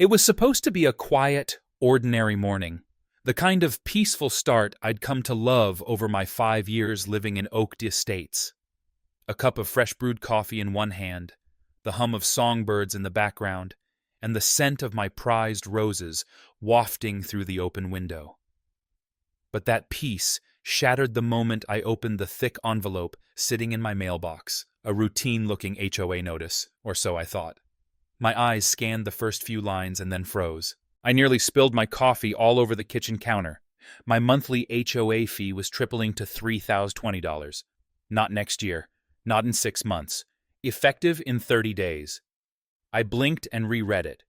It was supposed to be a quiet, ordinary morning, the kind of peaceful start I'd come to love over my 5 years living in Oak Estates. A cup of fresh-brewed coffee in one hand, the hum of songbirds in the background, and the scent of my prized roses wafting through the open window. But that peace shattered the moment I opened the thick envelope sitting in my mailbox, a routine-looking HOA notice, or so I thought. My eyes scanned the first few lines and then froze. I nearly spilled my coffee all over the kitchen counter. My monthly HOA fee was tripling to $3,020. Not next year, not in 6 months, effective in 30 days. I blinked and reread it.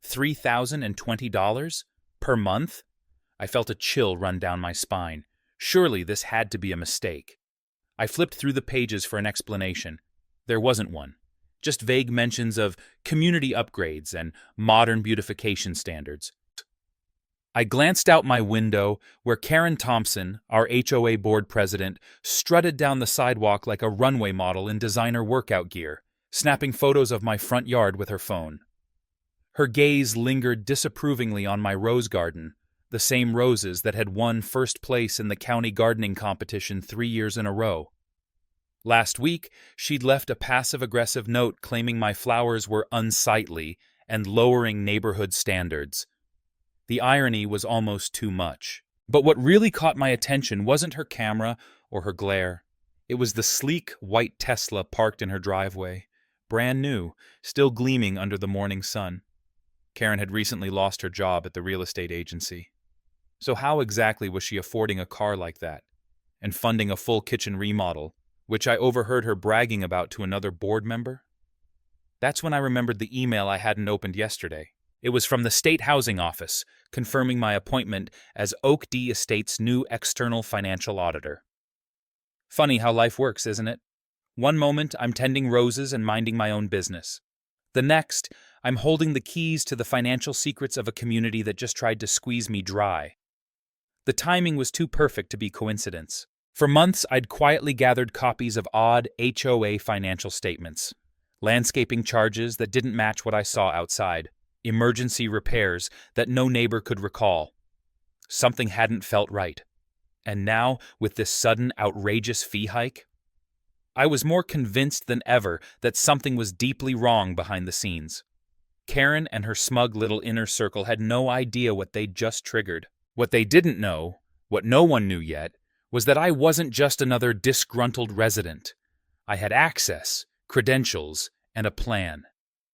$3,020 per month? I felt a chill run down my spine. Surely this had to be a mistake. I flipped through the pages for an explanation. There wasn't one. Just vague mentions of community upgrades and modern beautification standards. I glanced out my window where Karen Thompson, our HOA board president, strutted down the sidewalk like a runway model in designer workout gear, snapping photos of my front yard with her phone. Her gaze lingered disapprovingly on my rose garden, the same roses that had won first place in the county gardening competition 3 years in a row. Last week, she'd left a passive-aggressive note claiming my flowers were unsightly and lowering neighborhood standards. The irony was almost too much. But what really caught my attention wasn't her camera or her glare. It was the sleek, white Tesla parked in her driveway, brand new, still gleaming under the morning sun. Karen had recently lost her job at the real estate agency. So how exactly was she affording a car like that and funding a full kitchen remodel, which I overheard her bragging about to another board member? That's when I remembered the email I hadn't opened yesterday. It was from the State Housing Office, confirming my appointment as Oak Estate's new external financial auditor. Funny how life works, isn't it? One moment, I'm tending roses and minding my own business. The next, I'm holding the keys to the financial secrets of a community that just tried to squeeze me dry. The timing was too perfect to be coincidence. For months, I'd quietly gathered copies of odd HOA financial statements, landscaping charges that didn't match what I saw outside, emergency repairs that no neighbor could recall. Something hadn't felt right. And now, with this sudden, outrageous fee hike, I was more convinced than ever that something was deeply wrong behind the scenes. Karen and her smug little inner circle had no idea what they'd just triggered. What they didn't know, what no one knew yet, was that I wasn't just another disgruntled resident. I had access, credentials, and a plan.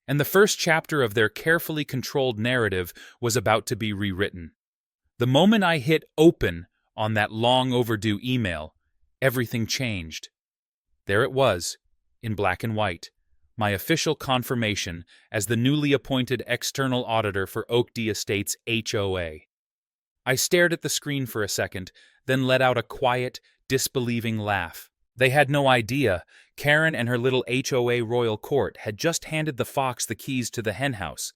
And the first chapter of their carefully controlled narrative was about to be rewritten. The moment I hit open on that long overdue email, everything changed. There it was, in black and white, my official confirmation as the newly appointed external auditor for Oak Estate's HOA. I stared at the screen for a second, then let out a quiet, disbelieving laugh. They had no idea Karen and her little HOA royal court had just handed the fox the keys to the henhouse.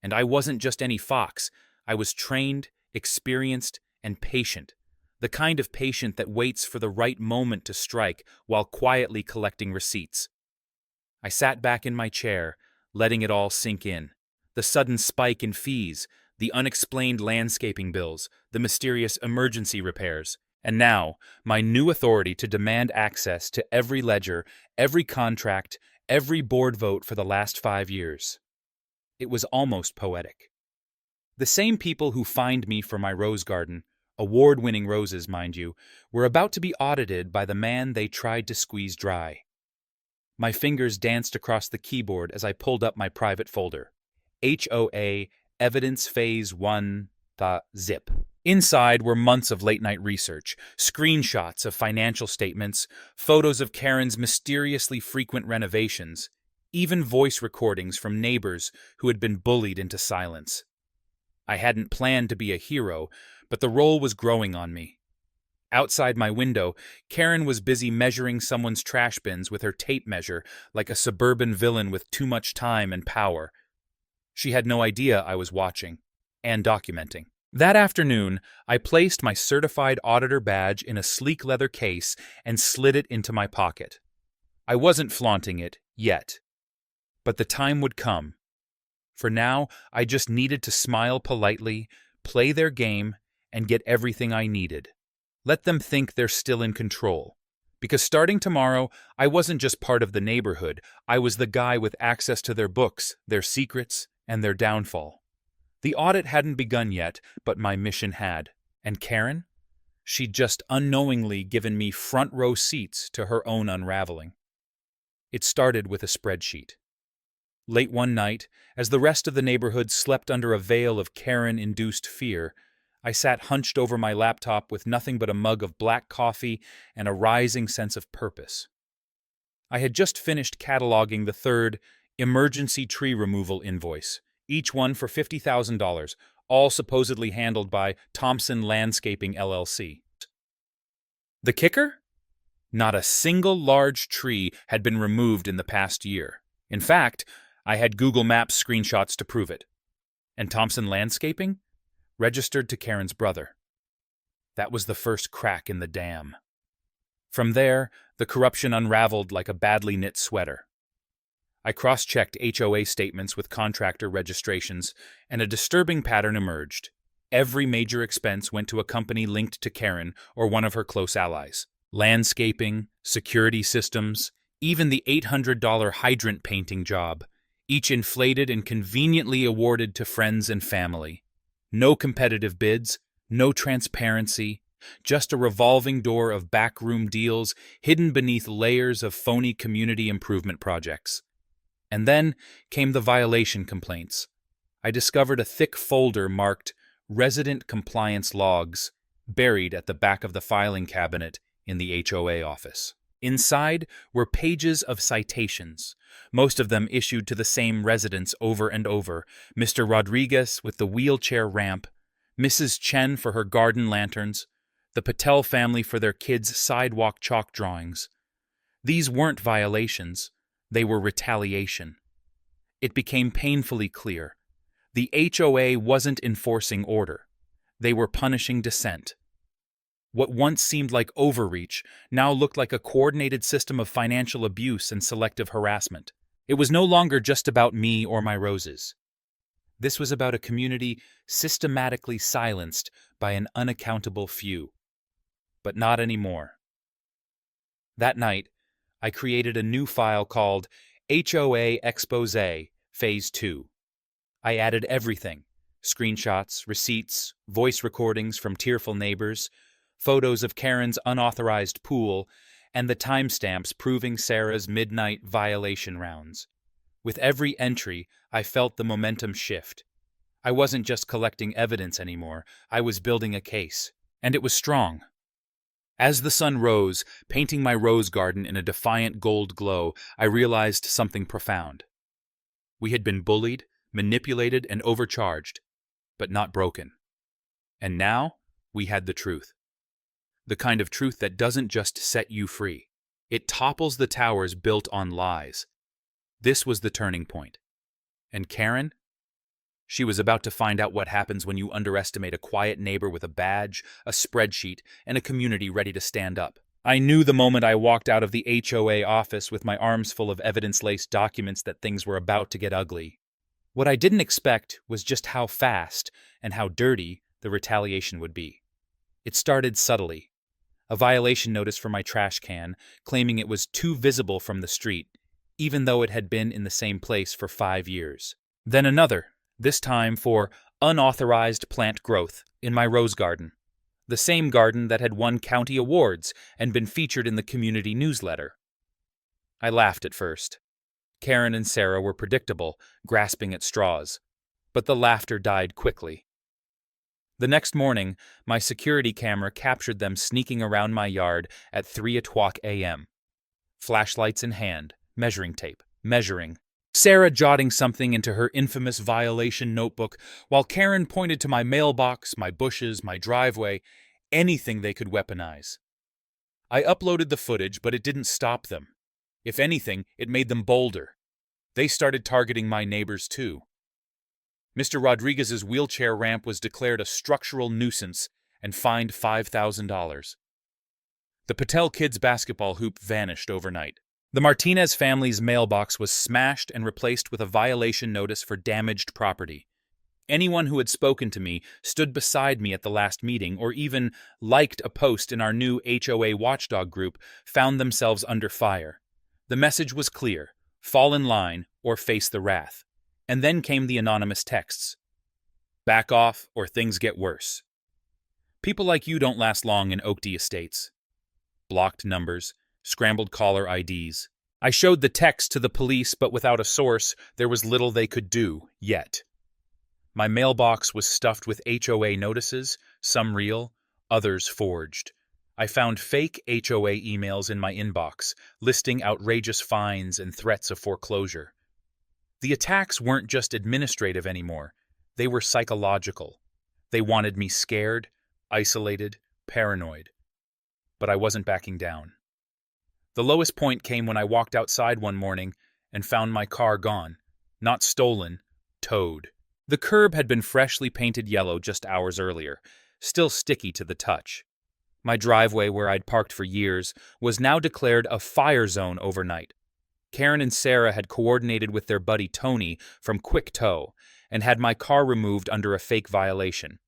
And I wasn't just any fox. I was trained, experienced, and patient. The kind of patient that waits for the right moment to strike while quietly collecting receipts. I sat back in my chair, letting it all sink in. The sudden spike in fees, the unexplained landscaping bills, the mysterious emergency repairs, and now my new authority to demand access to every ledger, every contract, every board vote for the last 5 years. It was almost poetic. The same people who fined me for my rose garden, award-winning roses, mind you, were about to be audited by the man they tried to squeeze dry. My fingers danced across the keyboard as I pulled up my private folder. HOA Evidence Phase 1.zip. Inside were months of late-night research, screenshots of financial statements, photos of Karen's mysteriously frequent renovations, even voice recordings from neighbors who had been bullied into silence. I hadn't planned to be a hero, but the role was growing on me. Outside my window, Karen was busy measuring someone's trash bins with her tape measure like a suburban villain with too much time and power. She had no idea I was watching and documenting. That afternoon, I placed my certified auditor badge in a sleek leather case and slid it into my pocket. I wasn't flaunting it yet, but the time would come. For now, I just needed to smile politely, play their game, and get everything I needed. Let them think they're still in control. Because starting tomorrow, I wasn't just part of the neighborhood, I was the guy with access to their books, their secrets, and their downfall. The audit hadn't begun yet, but my mission had. And Karen? She'd just unknowingly given me front row seats to her own unraveling. It started with a spreadsheet. Late one night, as the rest of the neighborhood slept under a veil of Karen-induced fear, I sat hunched over my laptop with nothing but a mug of black coffee and a rising sense of purpose. I had just finished cataloging the third emergency tree removal invoice, each one for $50,000, all supposedly handled by Thompson Landscaping LLC. The kicker? Not a single large tree had been removed in the past year. In fact, I had Google Maps screenshots to prove it. And Thompson Landscaping? Registered to Karen's brother. That was the first crack in the dam. From there, the corruption unraveled like a badly knit sweater. I cross-checked HOA statements with contractor registrations, and a disturbing pattern emerged. Every major expense went to a company linked to Karen or one of her close allies. Landscaping, security systems, even the $800 hydrant painting job, each inflated and conveniently awarded to friends and family. No competitive bids, no transparency, just a revolving door of backroom deals hidden beneath layers of phony community improvement projects. And then came the violation complaints. I discovered a thick folder marked Resident Compliance Logs, buried at the back of the filing cabinet in the HOA office. Inside were pages of citations, most of them issued to the same residents over and over: Mr. Rodriguez with the wheelchair ramp, Mrs. Chen for her garden lanterns, the Patel family for their kids' sidewalk chalk drawings. These weren't violations, they were retaliation. It became painfully clear. The HOA wasn't enforcing order. They were punishing dissent. What once seemed like overreach now looked like a coordinated system of financial abuse and selective harassment. It was no longer just about me or my roses. This was about a community systematically silenced by an unaccountable few. But not anymore. That night, I created a new file called HOA Expose Phase 2. I added everything: screenshots, receipts, voice recordings from tearful neighbors, photos of Karen's unauthorized pool, and the timestamps proving Sarah's midnight violation rounds. With every entry, I felt the momentum shift. I wasn't just collecting evidence anymore, I was building a case. And it was strong. As the sun rose, painting my rose garden in a defiant gold glow, I realized something profound. We had been bullied, manipulated, and overcharged, but not broken. And now, we had the truth. The kind of truth that doesn't just set you free. It topples the towers built on lies. This was the turning point. And Karen? She was about to find out what happens when you underestimate a quiet neighbor with a badge, a spreadsheet, and a community ready to stand up. I knew the moment I walked out of the HOA office with my arms full of evidence-laced documents that things were about to get ugly. What I didn't expect was just how fast and how dirty the retaliation would be. It started subtly. A violation notice for my trash can, claiming it was too visible from the street, even though it had been in the same place for 5 years. Then another, this time for unauthorized plant growth in my rose garden, the same garden that had won county awards and been featured in the community newsletter. I laughed at first. Karen and Sarah were predictable, grasping at straws, but the laughter died quickly. The next morning, my security camera captured them sneaking around my yard at 3:00 a.m. Flashlights in hand, measuring tape, measuring. Sarah jotting something into her infamous violation notebook, while Karen pointed to my mailbox, my bushes, my driveway, anything they could weaponize. I uploaded the footage, but it didn't stop them. If anything, it made them bolder. They started targeting my neighbors too. Mr. Rodriguez's wheelchair ramp was declared a structural nuisance and fined $5,000. The Patel kids' basketball hoop vanished overnight. The Martinez family's mailbox was smashed and replaced with a violation notice for damaged property. Anyone who had spoken to me, stood beside me at the last meeting, or even liked a post in our new HOA watchdog group found themselves under fire. The message was clear: fall in line or face the wrath. And then came the anonymous texts. Back off or things get worse. People like you don't last long in Oakdale estates. Blocked numbers, scrambled caller IDs. I showed the text to the police, but without a source, there was little they could do, yet. My mailbox was stuffed with HOA notices, some real, others forged. I found fake HOA emails in my inbox, listing outrageous fines and threats of foreclosure. The attacks weren't just administrative anymore. They were psychological. They wanted me scared, isolated, paranoid. But I wasn't backing down. The lowest point came when I walked outside one morning and found my car gone. Not stolen, towed. The curb had been freshly painted yellow just hours earlier, still sticky to the touch. My driveway, where I'd parked for years, was now declared a fire zone overnight. Karen and Sarah had coordinated with their buddy Tony from Quick Tow and had my car removed under a fake violation.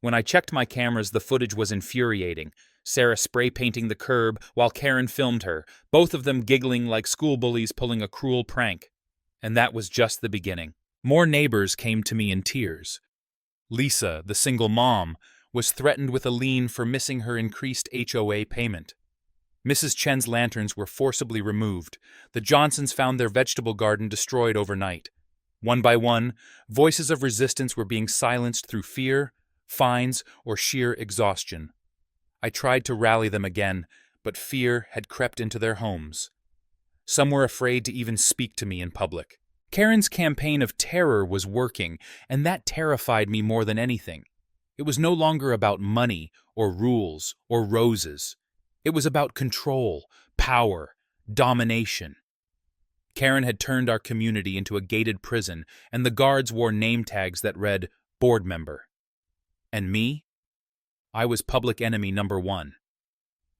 When I checked my cameras, the footage was infuriating. Sarah spray painting the curb while Karen filmed her, both of them giggling like school bullies pulling a cruel prank. And that was just the beginning. More neighbors came to me in tears. Lisa, the single mom, was threatened with a lien for missing her increased HOA payment. Mrs. Chen's lanterns were forcibly removed. The Johnsons found their vegetable garden destroyed overnight. One by one, voices of resistance were being silenced through fear, fines, or sheer exhaustion. I tried to rally them again, but fear had crept into their homes. Some were afraid to even speak to me in public. Karen's campaign of terror was working, and that terrified me more than anything. It was no longer about money, or rules, or roses. It was about control, power, domination. Karen had turned our community into a gated prison, and the guards wore name tags that read, board member. And me? I was public enemy number one.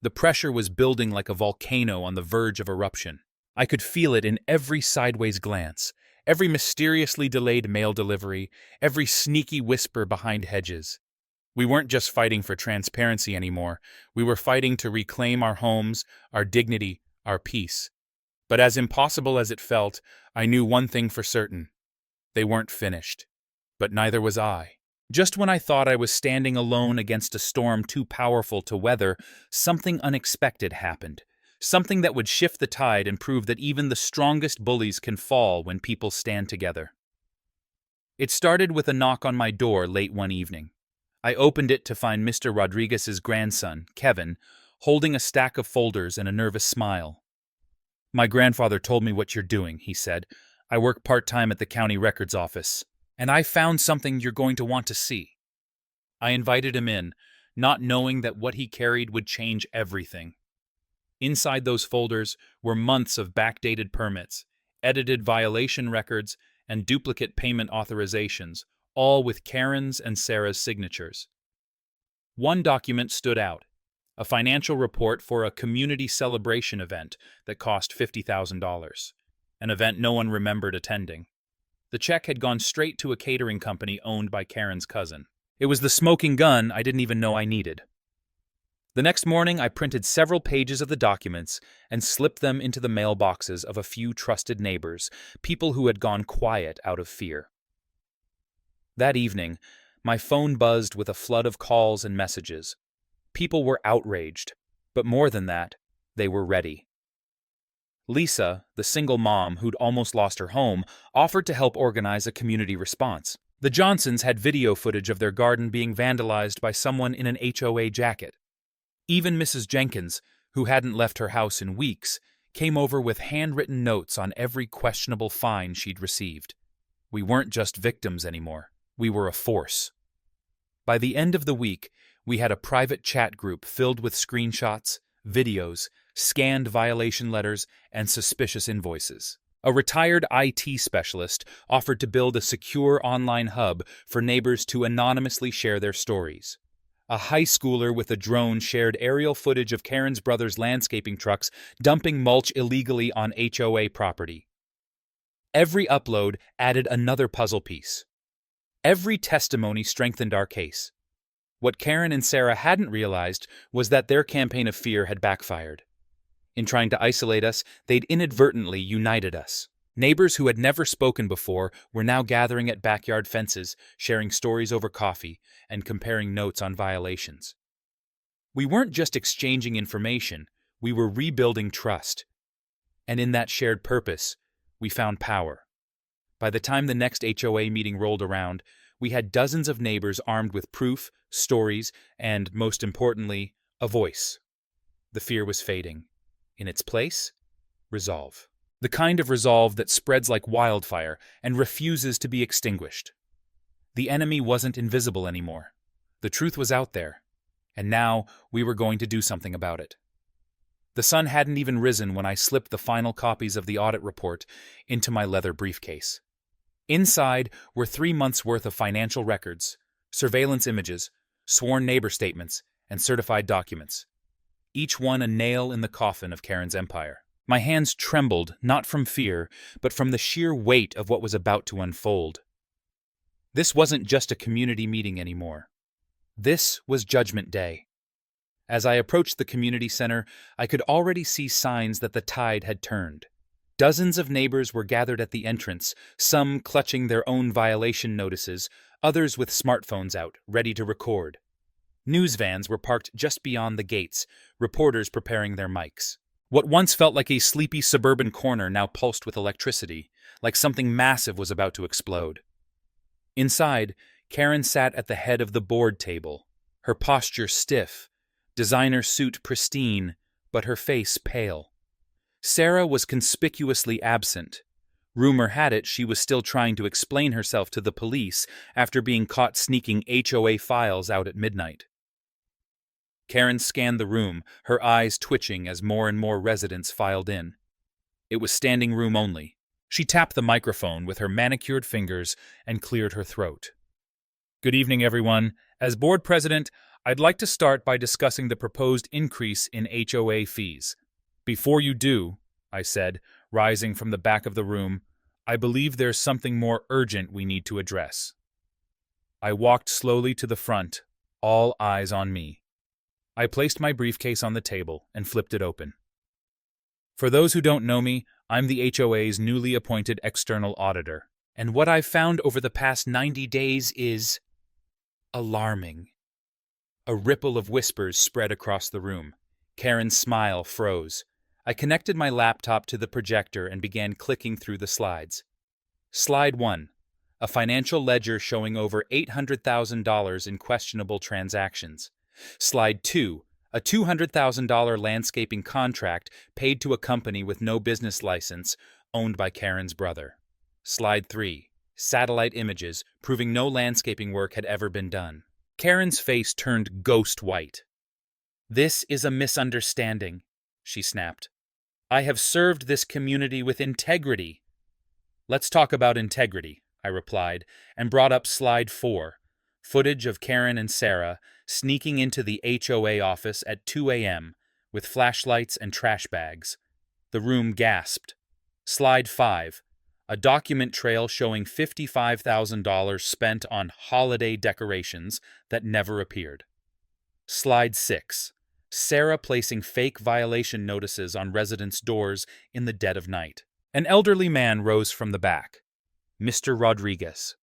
The pressure was building like a volcano on the verge of eruption. I could feel it in every sideways glance, every mysteriously delayed mail delivery, every sneaky whisper behind hedges. We weren't just fighting for transparency anymore. We were fighting to reclaim our homes, our dignity, our peace. But as impossible as it felt, I knew one thing for certain. They weren't finished. But neither was I. Just when I thought I was standing alone against a storm too powerful to weather, something unexpected happened. Something that would shift the tide and prove that even the strongest bullies can fall when people stand together. It started with a knock on my door late one evening. I opened it to find Mr. Rodriguez's grandson, Kevin, holding a stack of folders and a nervous smile. "My grandfather told me what you're doing," he said. "I work part-time at the county records office, and I found something you're going to want to see." I invited him in, not knowing that what he carried would change everything. Inside those folders were months of backdated permits, edited violation records, and duplicate payment authorizations, all with Karen's and Sarah's signatures. One document stood out, a financial report for a community celebration event that cost $50,000, an event no one remembered attending. The check had gone straight to a catering company owned by Karen's cousin. It was the smoking gun I didn't even know I needed. The next morning, I printed several pages of the documents and slipped them into the mailboxes of a few trusted neighbors, people who had gone quiet out of fear. That evening, my phone buzzed with a flood of calls and messages. People were outraged, but more than that, they were ready. Lisa, the single mom who'd almost lost her home, offered to help organize a community response. The Johnsons had video footage of their garden being vandalized by someone in an HOA jacket. Even Mrs. Jenkins, who hadn't left her house in weeks, came over with handwritten notes on every questionable fine she'd received. We weren't just victims anymore. We were a force. By the end of the week, we had a private chat group filled with screenshots, videos, scanned violation letters, and suspicious invoices. A retired IT specialist offered to build a secure online hub for neighbors to anonymously share their stories. A high schooler with a drone shared aerial footage of Karen's brother's landscaping trucks dumping mulch illegally on HOA property. Every upload added another puzzle piece. Every testimony strengthened our case. What Karen and Sarah hadn't realized was that their campaign of fear had backfired. In trying to isolate us, they'd inadvertently united us. Neighbors who had never spoken before were now gathering at backyard fences, sharing stories over coffee, and comparing notes on violations. We weren't just exchanging information, we were rebuilding trust. And in that shared purpose, we found power. By the time the next HOA meeting rolled around, we had dozens of neighbors armed with proof, stories, and, most importantly, a voice. The fear was fading. In its place, resolve. The kind of resolve that spreads like wildfire and refuses to be extinguished. The enemy wasn't invisible anymore. The truth was out there, and now we were going to do something about it. The sun hadn't even risen when I slipped the final copies of the audit report into my leather briefcase. Inside were 3 months' worth of financial records, surveillance images, sworn neighbor statements, and certified documents. Each one a nail in the coffin of Karen's empire. My hands trembled, not from fear, but from the sheer weight of what was about to unfold. This wasn't just a community meeting anymore. This was Judgment Day. As I approached the community center, I could already see signs that the tide had turned. Dozens of neighbors were gathered at the entrance, some clutching their own violation notices, others with smartphones out, ready to record. News vans were parked just beyond the gates, reporters preparing their mics. What once felt like a sleepy suburban corner now pulsed with electricity, like something massive was about to explode. Inside, Karen sat at the head of the board table, her posture stiff, designer suit pristine, but her face pale. Sarah was conspicuously absent. Rumor had it she was still trying to explain herself to the police after being caught sneaking HOA files out at midnight. Karen scanned the room, her eyes twitching as more and more residents filed in. It was standing room only. She tapped the microphone with her manicured fingers and cleared her throat. Good evening, everyone. As board president, I'd like to start by discussing the proposed increase in HOA fees. Before you do, I said, rising from the back of the room, I believe there's something more urgent we need to address. I walked slowly to the front, all eyes on me. I placed my briefcase on the table and flipped it open. For those who don't know me, I'm the HOA's newly appointed external auditor, and what I've found over the past 90 days is alarming. A ripple of whispers spread across the room. Karen's smile froze. I connected my laptop to the projector and began clicking through the slides. Slide 1. A financial ledger showing over $800,000 in questionable transactions. Slide 2. A $200,000 landscaping contract paid to a company with no business license, owned by Karen's brother. Slide 3. Satellite images proving no landscaping work had ever been done. Karen's face turned ghost white. "This is a misunderstanding," she snapped. "I have served this community with integrity." "Let's talk about integrity," I replied, and brought up slide 4, footage of Karen and Sarah sneaking into the HOA office at 2 a.m. with flashlights and trash bags. The room gasped. Slide 5, a document trail showing $55,000 spent on holiday decorations that never appeared. Slide 6, Sarah placing fake violation notices on residents' doors in the dead of night. An elderly man rose from the back. "Mr. Rodriguez,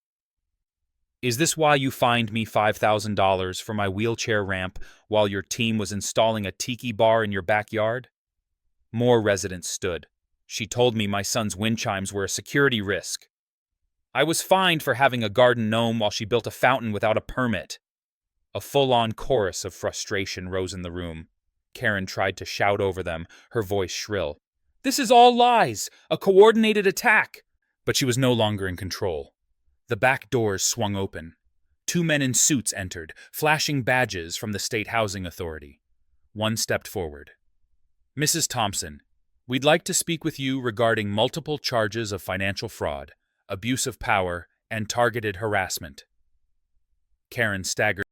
is this why you fined me $5,000 for my wheelchair ramp while your team was installing a tiki bar in your backyard?" More residents stood. "She told me my son's wind chimes were a security risk. I was fined for having a garden gnome while she built a fountain without a permit." A full-on chorus of frustration rose in the room. Karen tried to shout over them, her voice shrill. "This is all lies! A coordinated attack!" But she was no longer in control. The back doors swung open. 2 men in suits entered, flashing badges from the State Housing Authority. One stepped forward. "Mrs. Thompson, we'd like to speak with you regarding multiple charges of financial fraud, abuse of power, and targeted harassment." Karen staggered